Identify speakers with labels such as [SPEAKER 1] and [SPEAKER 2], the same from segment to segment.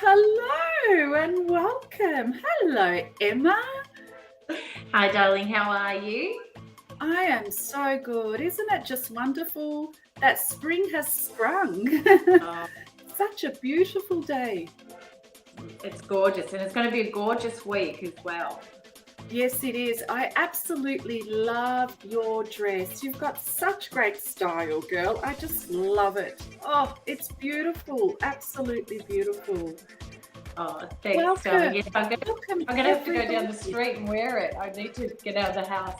[SPEAKER 1] Hello, and welcome. Hello, Emma.
[SPEAKER 2] Hi, darling. How are you?
[SPEAKER 1] I am so good. Isn't it just wonderful that spring has sprung?
[SPEAKER 2] Oh,
[SPEAKER 1] Such a beautiful day.
[SPEAKER 2] it's gorgeous, and it's going to be a gorgeous week as well.
[SPEAKER 1] Yes, it is. I absolutely love your dress. You've got such great style, girl. I just love it. Oh, it's beautiful. Absolutely beautiful.
[SPEAKER 2] Oh, thanks,
[SPEAKER 1] Welcome.
[SPEAKER 2] darling. Yeah, I'm
[SPEAKER 1] Welcome,
[SPEAKER 2] going to have to go down the
[SPEAKER 1] everybody.
[SPEAKER 2] street and wear it. I need to get out of the house.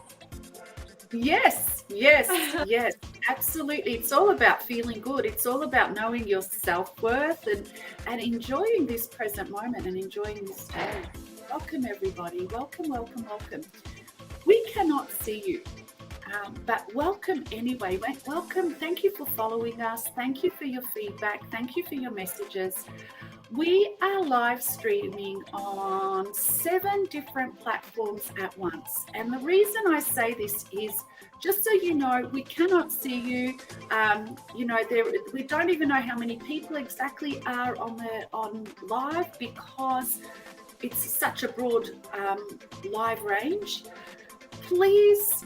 [SPEAKER 1] Yes, absolutely. It's all about feeling good. It's all about knowing your self-worth and enjoying this present moment and enjoying this day. Welcome, everybody. Welcome. We cannot see you, but welcome anyway. Welcome. Thank you for following us. Thank you for your feedback. Thank you for your messages. We are live streaming on 7 different platforms at once. And the reason I say this is just so you know, we cannot see you. We don't even know how many people exactly are on live because it's such a broad live range. Please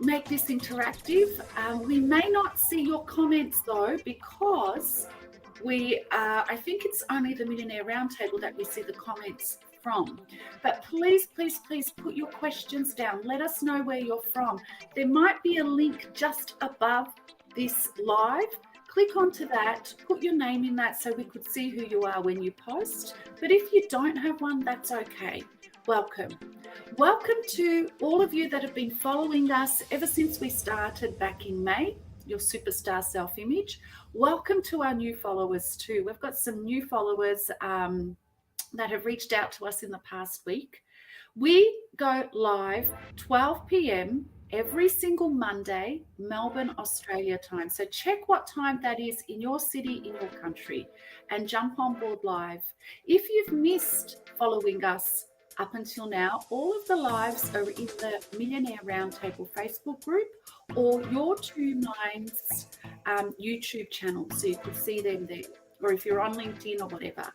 [SPEAKER 1] make this interactive. We may not see your comments though, because I think it's only the Millionaire Roundtable that we see the comments from. But please put your questions down. Let us know where you're from. There might be a link just above this live. Click onto that, put your name in that so we could see who you are when you post. But if you don't have one, that's okay. Welcome. Welcome to all of you that have been following us ever since we started back in May, your superstar self-image. Welcome to our new followers too. We've got some new followers that have reached out to us in the past week. We go live 12 p.m. every single Monday, Melbourne, Australia time. So check what time that is in your city, in your country, and jump on board live. If you've missed following us up until now, all of the lives are in the Millionaire Roundtable Facebook group or Your Two Minds YouTube channel, so you can see them there, or if you're on LinkedIn or whatever.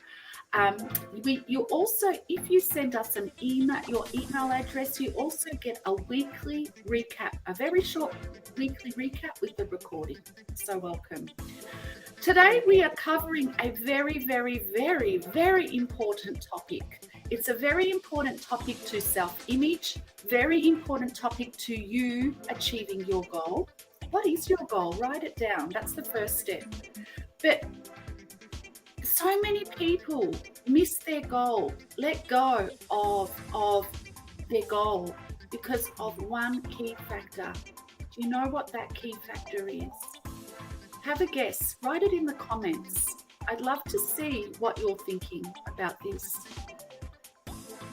[SPEAKER 1] You also, if you send us an email, your email address, you also get a weekly recap, a very short weekly recap with the recording. So welcome. Today we are covering a very, very, very, very important topic. It's a very important topic to self-image, very important topic to you achieving your goal. What is your goal? Write it down. That's the first step. But so many people miss their goal, let go of their goal because of one key factor. Do you know what that key factor is? Have a guess. Write it in the comments. I'd love to see what you're thinking about this.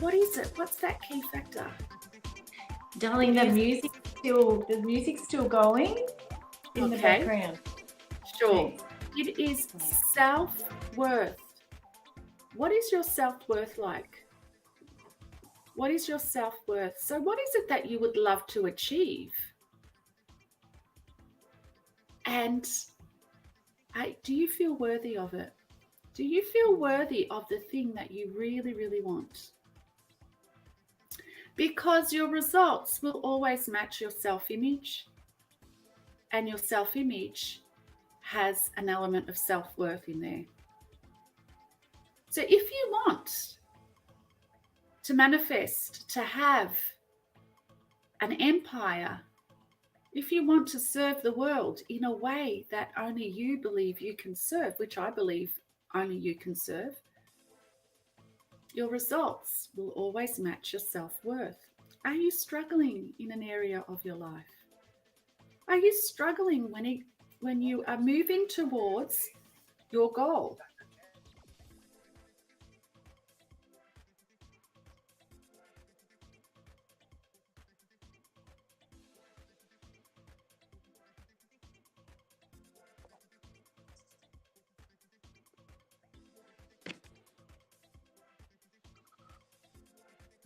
[SPEAKER 1] What is it? What's that key factor?
[SPEAKER 2] Darling, the music's still going in the background.
[SPEAKER 1] Sure. It is self-worth. What is your self-worth like? What is your self-worth? So what is it that you would love to achieve? And do you feel worthy of it? Do you feel worthy of the thing that you really, really want? Because your results will always match your self-image, and your self-image has an element of self-worth in there. So if you want to manifest, to have an empire, if you want to serve the world in a way that only you believe you can serve, which I believe only you can serve, your results will always match your self-worth. Are you struggling in an area of your life? Are you struggling when you are moving towards your goal?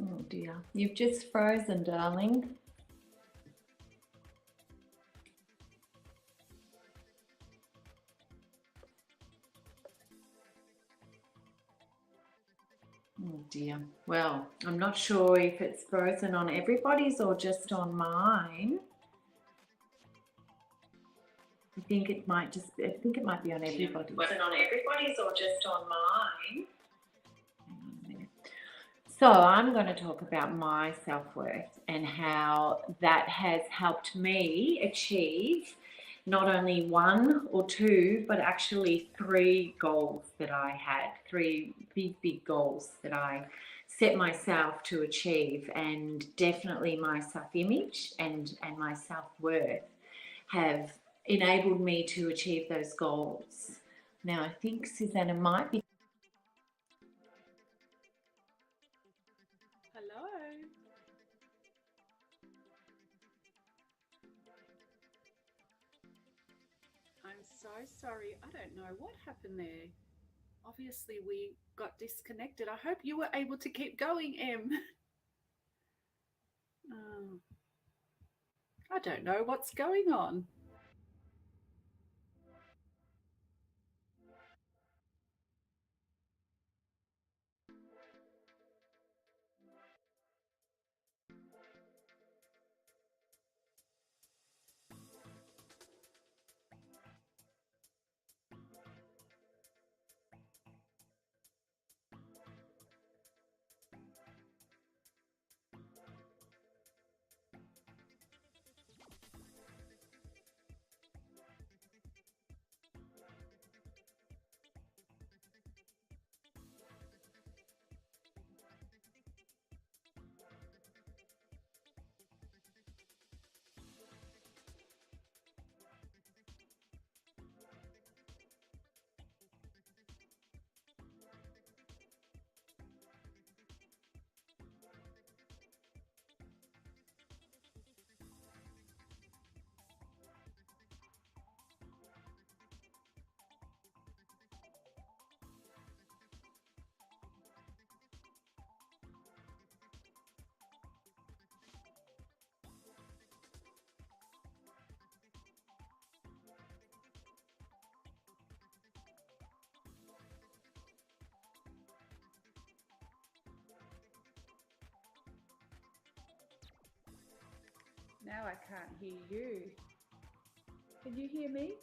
[SPEAKER 2] Oh dear, you've just frozen, darling. Oh dear. Well, I'm not sure if it's frozen on everybody's or just on mine. I think it might be on everybody's. Frozen on everybody's or just on mine. Hang on a minute. So I'm going to talk about my self-worth and how that has helped me achieve not only one or two, but actually 3 goals that I had, 3 big goals that I set myself to achieve. And definitely my self-image and my self-worth have enabled me to achieve those goals. Now, I think Suzana might be.
[SPEAKER 1] Hello. I'm so sorry. I don't know what happened there. Obviously, we got disconnected. I hope you were able to keep going, Em. I don't know what's going on. Now I can't hear you. Can you hear me?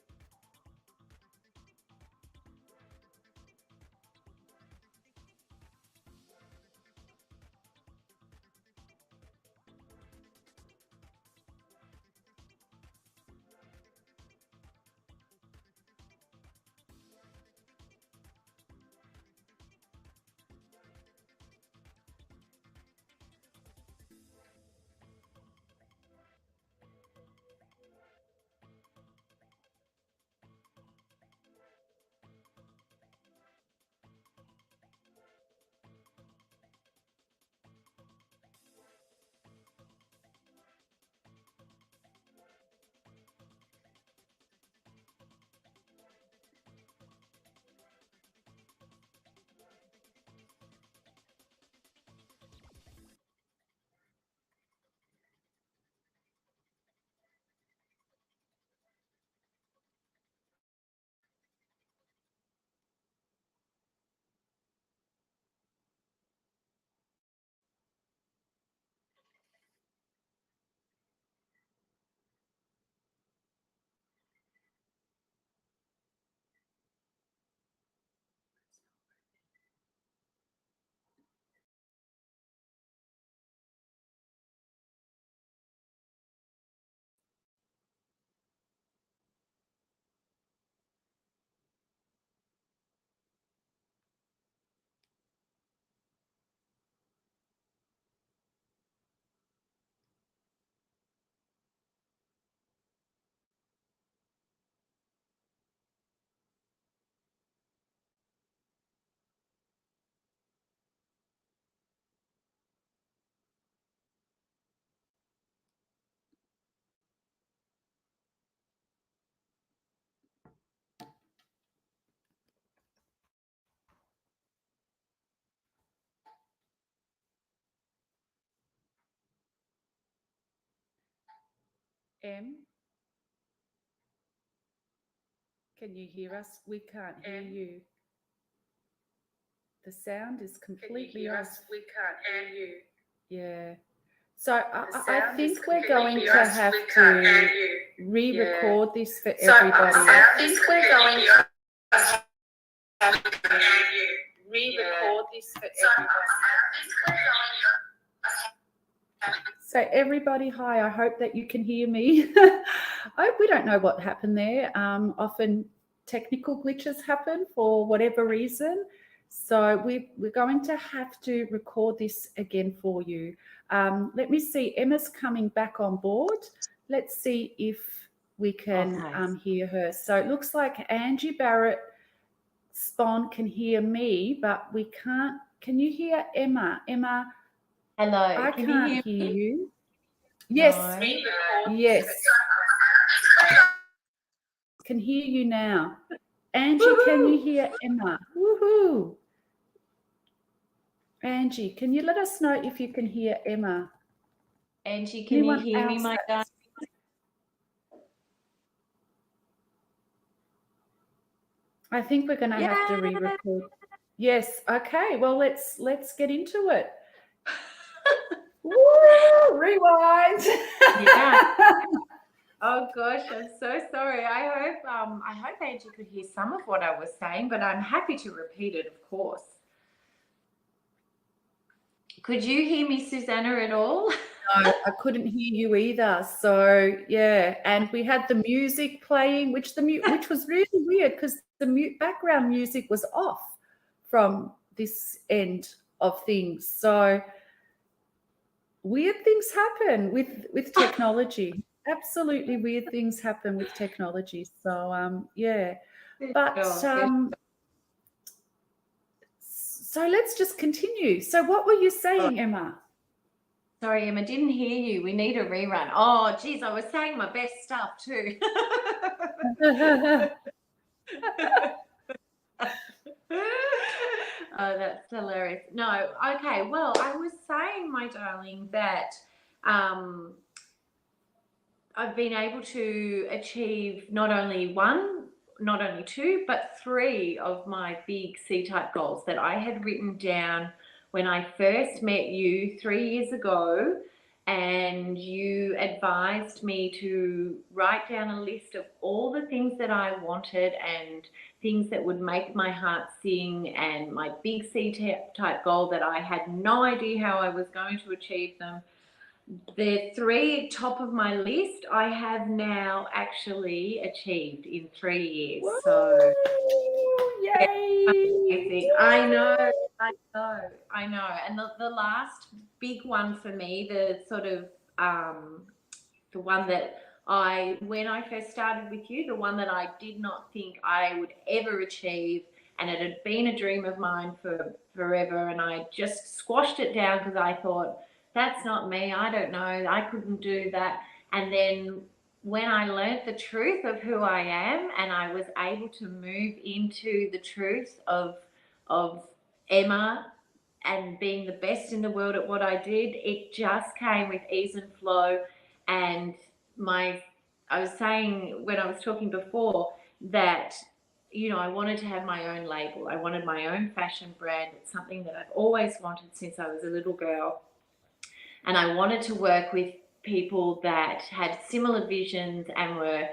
[SPEAKER 1] Em, can you hear us? We can't hear you. The sound is completely off.
[SPEAKER 3] We can't hear you.
[SPEAKER 1] Yeah. So I think we're going to have to re-record this for everybody.
[SPEAKER 3] I think we're going to
[SPEAKER 1] re-record this for everybody. So everybody, hi, I hope that you can hear me. We don't know what happened there. Often technical glitches happen for whatever reason. So we're going to have to record this again for you. Let me see, Emma's coming back on board. Let's see if we can hear her. So it looks like Angie Barrett Spawn can hear me, but we can't. Can you hear Emma? Emma,
[SPEAKER 2] hello.
[SPEAKER 1] I can't hear you. Yes.
[SPEAKER 2] No.
[SPEAKER 1] Yes. Can hear you now. Angie, can you hear Emma? Woohoo. Angie, can you let us know if you can hear Emma?
[SPEAKER 2] Angie, can you hear me, my darling?
[SPEAKER 1] I think we're going to have to re-record. Yes. Okay. Well, let's get into it. Woo! Rewind.
[SPEAKER 2] Yeah. Oh gosh, I'm so sorry. I hope Angie could hear some of what I was saying, but I'm happy to repeat it, of course. Could you hear me, Suzana, at all?
[SPEAKER 1] No, I couldn't hear you either. So yeah, and we had the music playing, which was really weird because the background music was off from this end of things. So weird things happen with technology. Absolutely weird things happen with technology. So yeah, but so let's just continue. So what were you saying, Emma?
[SPEAKER 2] Sorry, Emma, didn't hear you. We need a rerun. Oh, geez, I was saying my best stuff too. Oh, that's hilarious. No, okay. Well, I was saying, my darling, that I've been able to achieve not only one, not only two, but three of my big C-type goals that I had written down when I first met you 3 years ago, and you advised me to write down a list of all the things that I wanted and things that would make my heart sing, and my big C-type goal that I had no idea how I was going to achieve them. The three top of my list I have now actually achieved in 3 years.
[SPEAKER 1] Woo!
[SPEAKER 2] So
[SPEAKER 1] yay!
[SPEAKER 2] I know. And the last big one for me, the sort of the one that when I first started with you, the one that I did not think I would ever achieve, and it had been a dream of mine for forever, and I just squashed it down because I thought, that's not me. I don't know. I couldn't do that. And then when I learned the truth of who I am, and I was able to move into the truth of Emma and being the best in the world at what I did, it just came with ease and flow. And I was saying when I was talking before that, you know, I wanted to have my own label. I wanted my own fashion brand. It's something that I've always wanted since I was a little girl. And I wanted to work with people that had similar visions and were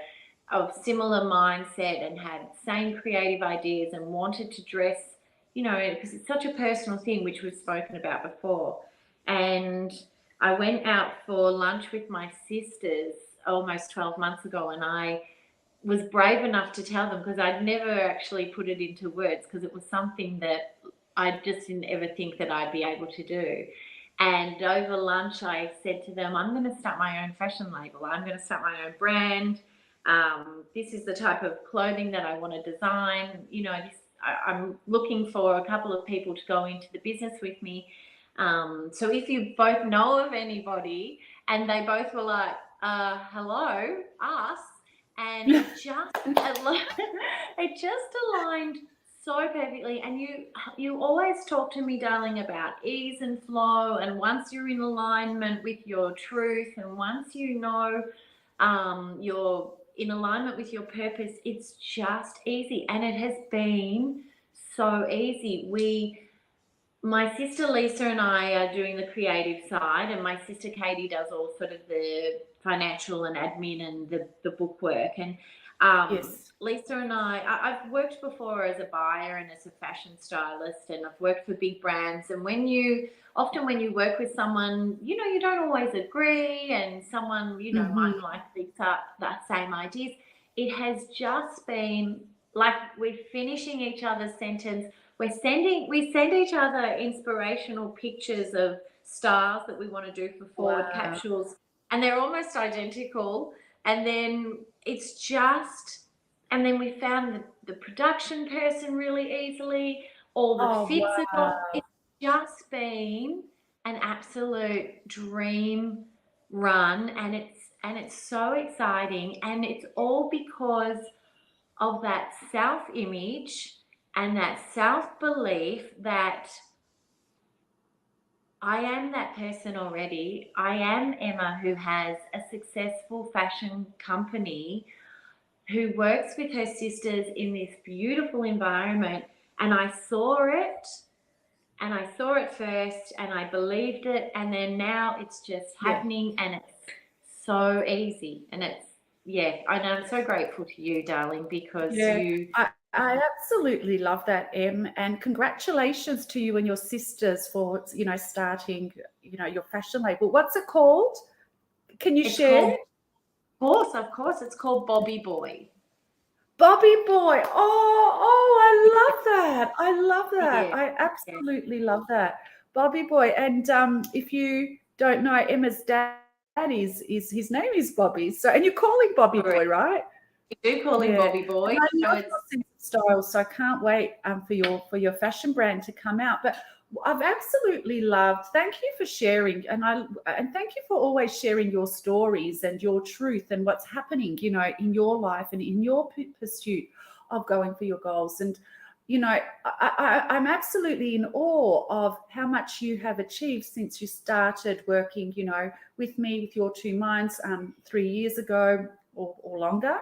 [SPEAKER 2] of similar mindset and had same creative ideas and wanted to dress, you know, because it's such a personal thing, which we've spoken about before. And I went out for lunch with my sisters almost 12 months ago, and I was brave enough to tell them, because I'd never actually put it into words, because it was something that I just didn't ever think that I'd be able to do. And over lunch, I said to them, I'm going to start my own fashion label. I'm going to start my own brand. This is the type of clothing that I want to design. You know, I'm looking for a couple of people to go into the business with me. So if you both know of anybody, and they both were like, hello, us. And it just aligned so perfectly. And you always talk to me, darling, about ease and flow, and once you're in alignment with your truth, and once you know you're in alignment with your purpose, it's just easy. And it has been so easy. My sister Lisa and I are doing the creative side, and my sister Katie does all sort of the financial and admin and the book work. And
[SPEAKER 1] Yes.
[SPEAKER 2] Lisa and I've worked before as a buyer and as a fashion stylist, and I've worked for big brands. And often when you work with someone, you don't always agree, and someone, might like the same ideas. It has just been like we're finishing each other's sentence. We send each other inspirational pictures of styles that we want to do for forward capsules, and they're almost identical. And then and then we found the production person really easily. All the fits are gone. It's just been an absolute dream run, and it's so exciting, and it's all because of that self-image and that self-belief that I am that person already. I am Emma, who has a successful fashion company, who works with her sisters in this beautiful environment. And I saw it first, and I believed it. And then now it's just happening, and it's so easy. And I'm so grateful to you, darling, because
[SPEAKER 1] I absolutely love that, Em, and congratulations to you and your sisters for starting your fashion label. What's it called? Can you share?
[SPEAKER 2] Of course, it's called Bobby Boy.
[SPEAKER 1] Bobby Boy. I love that.
[SPEAKER 2] Yeah.
[SPEAKER 1] I absolutely love that. Bobby Boy. And if you don't know, Emma's dad is his name is Bobby. So, and you call him Bobby Boy, right?
[SPEAKER 2] We do call him Bobby Boy.
[SPEAKER 1] And I love your sense of style, so I can't wait for your fashion brand to come out. But I've absolutely loved. Thank you for sharing, and thank you for always sharing your stories and your truth and what's happening, in your life and in your pursuit of going for your goals. And I'm absolutely in awe of how much you have achieved since you started working, with me, with your two minds, 3 years ago or longer.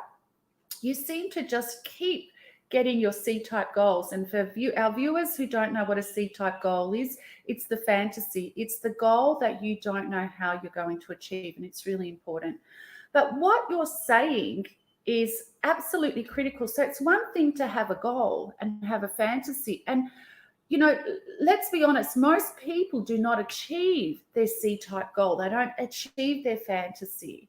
[SPEAKER 1] You seem to just keep getting your C-type goals. And for our viewers who don't know what a C-type goal is, it's the fantasy. It's the goal that you don't know how you're going to achieve, and it's really important. But what you're saying is absolutely critical. So it's one thing to have a goal and have a fantasy. And, let's be honest, most people do not achieve their C-type goal. They don't achieve their fantasy.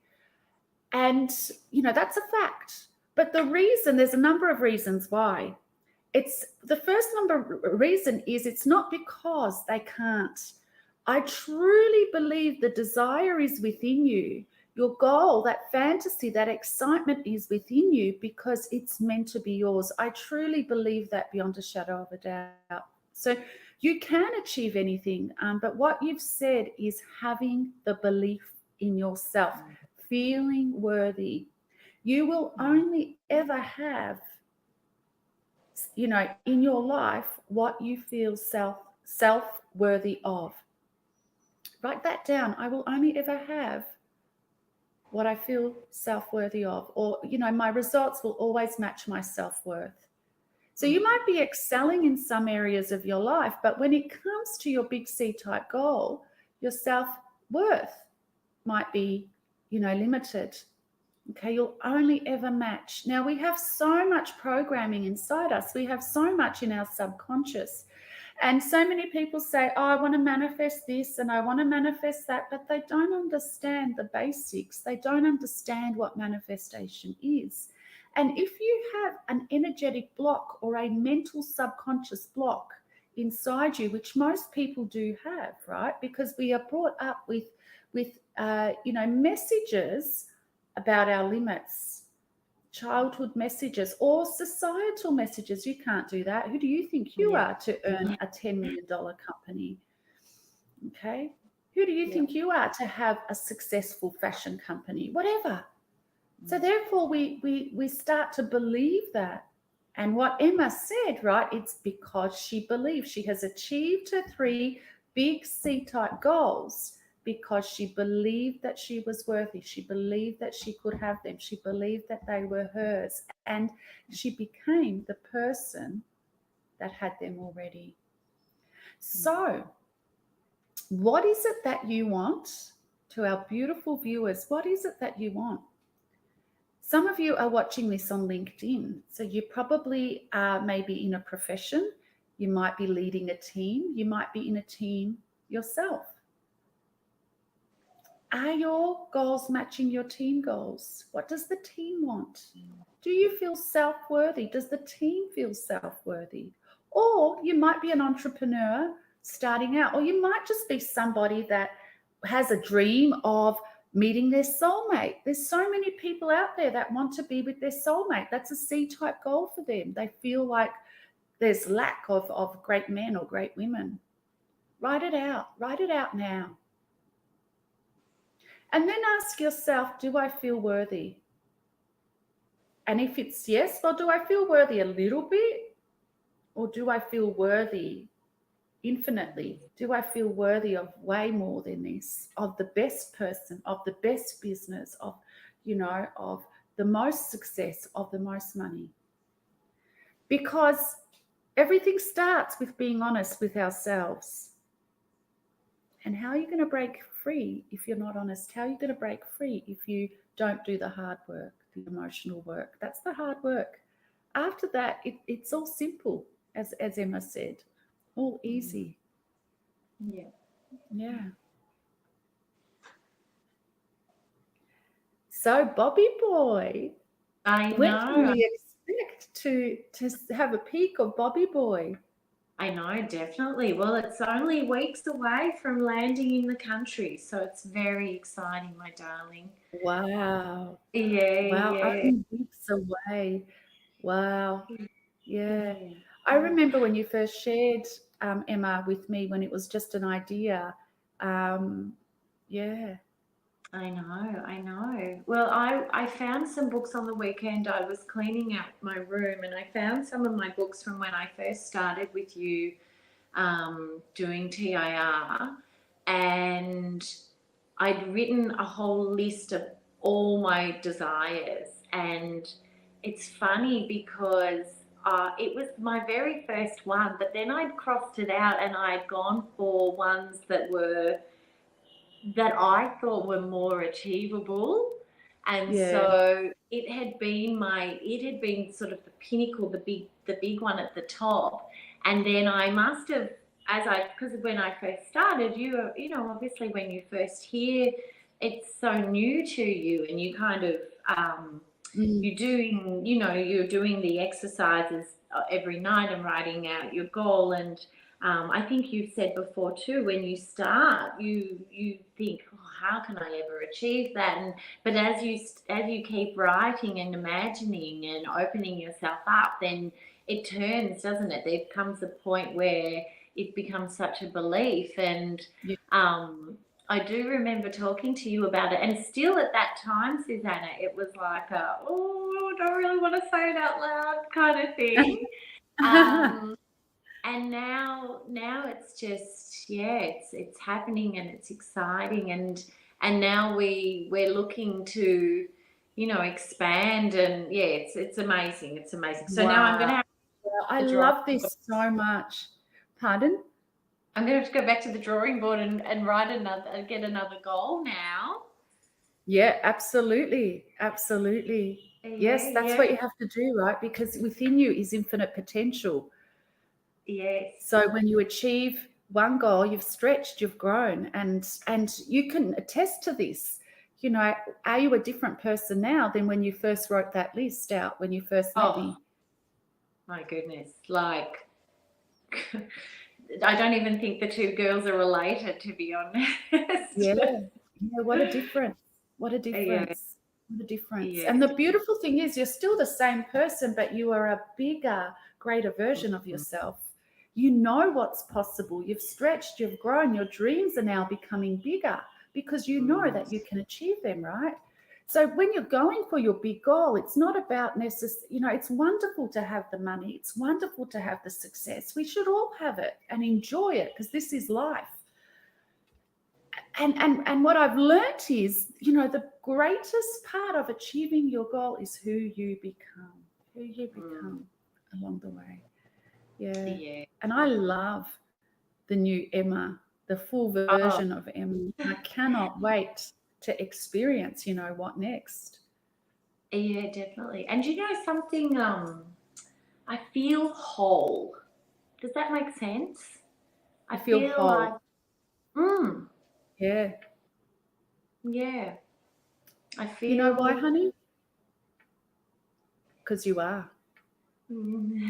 [SPEAKER 1] And, that's a fact. But there's a number of reasons why. It's the first reason is it's not because they can't. I truly believe the desire is within you. Your goal, that fantasy, that excitement is within you because it's meant to be yours. I truly believe that beyond a shadow of a doubt. So you can achieve anything, but what you've said is having the belief in yourself, feeling worthy. You will only ever have, in your life, what you feel self-worthy of. Write that down. I will only ever have what I feel self-worthy of, or, my results will always match my self-worth. So you might be excelling in some areas of your life, but when it comes to your big C-type goal, your self-worth might be, limited. Okay, you'll only ever match. Now, we have so much programming inside us. We have so much in our subconscious. And so many people say, I want to manifest this and I want to manifest that, but they don't understand the basics. They don't understand what manifestation is. And if you have an energetic block or a mental subconscious block inside you, which most people do have, right? Because we are brought up with messages about our limits, childhood messages or societal messages. You can't do that. Who do you think you are to earn a $10 million company? Okay. Who do you think you are to have a successful fashion company? Whatever. So therefore we start to believe that. And what Emma said, right, it's because she believes she has achieved her 3 big C-type goals because she believed that she was worthy. She believed that she could have them. She believed that they were hers. And she became the person that had them already. So, what is it that you want? To our beautiful viewers, what is it that you want? Some of you are watching this on LinkedIn. So you probably are maybe in a profession. You might be leading a team. You might be in a team yourself. Are your goals matching your team goals? What does the team want? Do you feel self-worthy? Does the team feel self-worthy? Or you might be an entrepreneur starting out, or you might just be somebody that has a dream of meeting their soulmate. There's so many people out there that want to be with their soulmate. That's a C-type goal for them. They feel like there's lack of great men or great women. Write it out. Write it out now. And then ask yourself, do I feel worthy? And if it's yes, well, do I feel worthy a little bit? Or do I feel worthy infinitely? Do I feel worthy of way more than this? Of the best person, of the best business, of, of the most success, of the most money? Because everything starts with being honest with ourselves. And how are you going to break free if you're not honest? How are you going to break free if you don't do the hard work, the emotional work? That's the hard work. After that, it's all simple, as Emma said, all easy.
[SPEAKER 2] Yeah.
[SPEAKER 1] Yeah. So, Bobby Boy, when can we expect to have a peek of Bobby Boy?
[SPEAKER 2] I know, definitely. Well, it's only weeks away from landing in the country, so it's very exciting, my darling.
[SPEAKER 1] Wow.
[SPEAKER 2] Yeah,
[SPEAKER 1] wow,
[SPEAKER 2] yeah.
[SPEAKER 1] only weeks away. Wow. Yeah. I remember when you first shared, Emma, with me when it was just an idea. Yeah.
[SPEAKER 2] I know. Well, I found some books on the weekend. I was cleaning out my room and I found some of my books from when I first started with you doing TIR, and I'd written a whole list of all my desires. And it's funny because it was my very first one, but then I'd crossed it out and I'd gone for ones that I thought were more achievable. And so it had been sort of the pinnacle, the big one at the top. And then I must have, because when I first started, obviously when you first hear, it's so new to you, and you kind of, you're doing the exercises every night and writing out your goal. And I think you've said before too, when you start, you think, oh, how can I ever achieve that? But as you keep writing and imagining and opening yourself up, then it turns, doesn't it? There comes a point where it becomes such a belief. And I do remember talking to you about it, and still at that time, Suzana, it was like I don't really want to say it out loud kind of thing. And now it's just, it's happening and it's exciting, and now we're looking to, expand, and it's amazing. It's amazing. So now I'm going to have
[SPEAKER 1] I love this so much. Pardon?
[SPEAKER 2] I'm going to have to go back to the drawing board and get another goal now.
[SPEAKER 1] Yeah, absolutely. Absolutely. Yes, that's what you have to do, right? Because within you is infinite potential.
[SPEAKER 2] Yes.
[SPEAKER 1] So when you achieve one goal, you've stretched, you've grown, and you can attest to this. Are you a different person now than when you first wrote that list out, when you first met me?
[SPEAKER 2] My goodness. Like, I don't even think the two girls are related, to be honest.
[SPEAKER 1] Yeah, what a difference. What a difference. What a difference. Yeah. And the beautiful thing is you're still the same person, but you are a bigger, greater version of yourself. You know what's possible. You've stretched, you've grown. Your dreams are now becoming bigger because you know that you can achieve them, right? So when you're going for your big goal, it's not about necessarily, it's wonderful to have the money. It's wonderful to have the success. We should all have it and enjoy it because this is life. And what I've learnt is, the greatest part of achieving your goal is who you become along the way. Yeah. And I love the new Emma, the full version of Emma. I cannot wait to experience, what next.
[SPEAKER 2] Yeah, definitely. And something, I feel whole. Does that make sense?
[SPEAKER 1] I feel whole.
[SPEAKER 2] Like,
[SPEAKER 1] yeah.
[SPEAKER 2] Yeah. I feel.
[SPEAKER 1] You know why, honey? Because you are.
[SPEAKER 2] Seriously.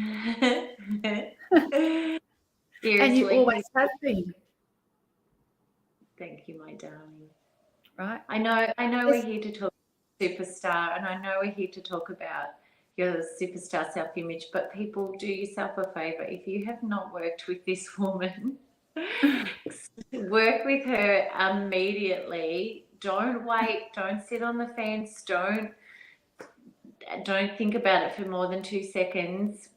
[SPEAKER 1] And you always have been.
[SPEAKER 2] Thank you, my darling.
[SPEAKER 1] Right?
[SPEAKER 2] I know we're here to talk superstar, and I know we're here to talk about your superstar self-image, but people, do yourself a favor. If you have not worked with this woman, work with her immediately. Don't wait. Don't sit on the fence. Don't think about it for more than 2 seconds.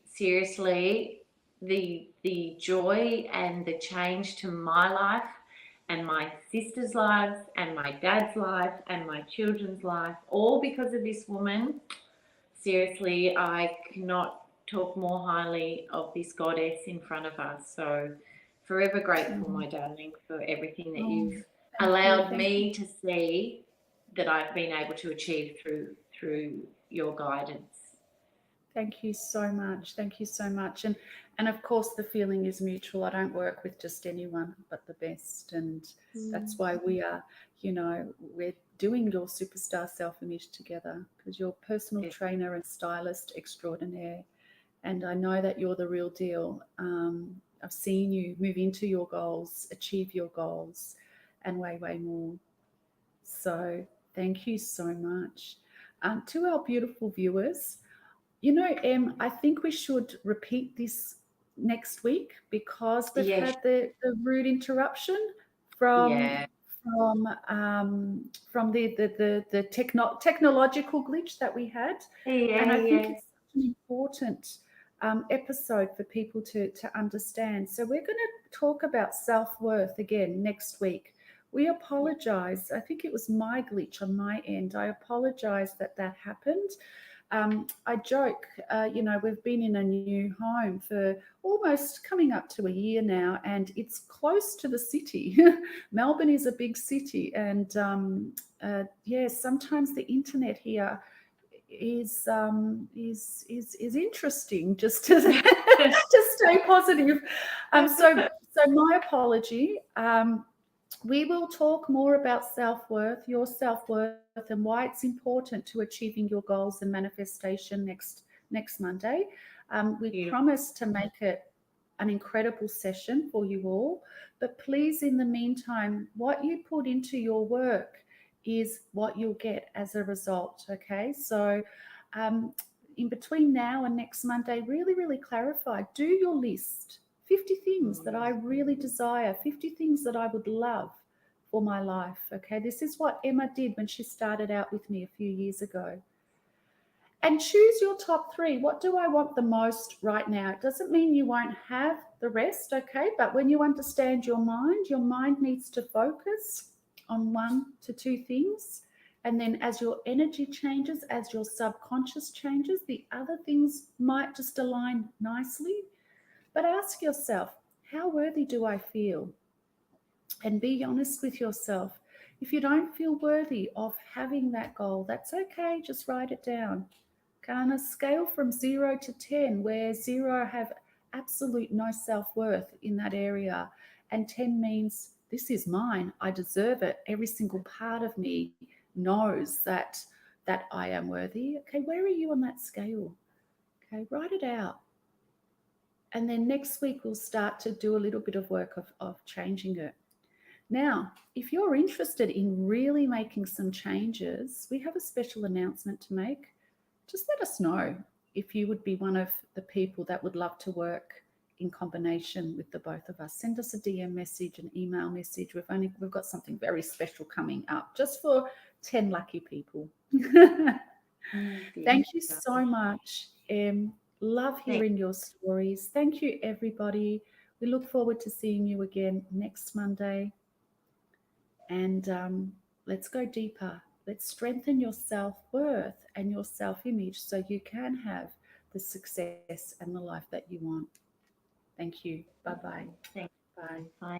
[SPEAKER 2] Seriously, the joy and the change to my life and my sister's lives and my dad's life and my children's life, all because of this woman. Seriously, I cannot talk more highly of this goddess in front of us. So forever grateful, my darling, for everything that you've allowed me to see that I've been able to achieve through your guidance.
[SPEAKER 1] Thank you so much. Thank you so much. And of course, the feeling is mutual. I don't work with just anyone but the best. And that's why we are, we're doing your superstar self-image together, because you're personal trainer and stylist extraordinaire. And I know that you're the real deal. I've seen you move into your goals, achieve your goals, and way, way more. So thank you so much. To our beautiful viewers, Em, I think we should repeat this next week, because we've had the rude interruption from the technological glitch that we had. And I think it's such an important episode for people to understand. So we're going to talk about self-worth again next week. We apologize. I think it was my glitch on my end. I apologize that happened. I joke, we've been in a new home for almost coming up to a year now, and it's close to the city. Melbourne is a big city, and sometimes the internet here is interesting, just to to stay positive. So my apology. We will talk more about self-worth, your self-worth, and why it's important to achieving your goals and manifestation next Monday. We promise to make it an incredible session for you all. But please, in the meantime, what you put into your work is what you'll get as a result, okay? So in between now and next Monday, really, really clarify. Do your list. 50 things that I really desire, 50 things that I would love for my life, okay? This is what Emma did when she started out with me a few years ago. And choose your top 3. What do I want the most right now? It doesn't mean you won't have the rest, okay? But when you understand your mind needs to focus on 1 to 2 things. And then as your energy changes, as your subconscious changes, the other things might just align nicely. But ask yourself, how worthy do I feel? And be honest with yourself. If you don't feel worthy of having that goal, that's okay. Just write it down. Okay, on a scale from 0 to 10, where 0 have absolute no self-worth in that area, and 10 means this is mine, I deserve it. Every single part of me knows that I am worthy. Okay, where are you on that scale? Okay, write it out. And then next week, we'll start to do a little bit of work of changing it. Now, if you're interested in really making some changes, we have a special announcement to make. Just let us know if you would be one of the people that would love to work in combination with the both of us. Send us a DM message, an email message. We've got something very special coming up just for 10 lucky people. Thank you so much. Love hearing your stories. Thank you, everybody. We look forward to seeing you again next Monday. And let's go deeper. Let's strengthen your self-worth and your self-image so you can have the success and the life that you want. Thank you. Bye-bye.
[SPEAKER 2] Thanks.
[SPEAKER 1] Bye.
[SPEAKER 2] Bye.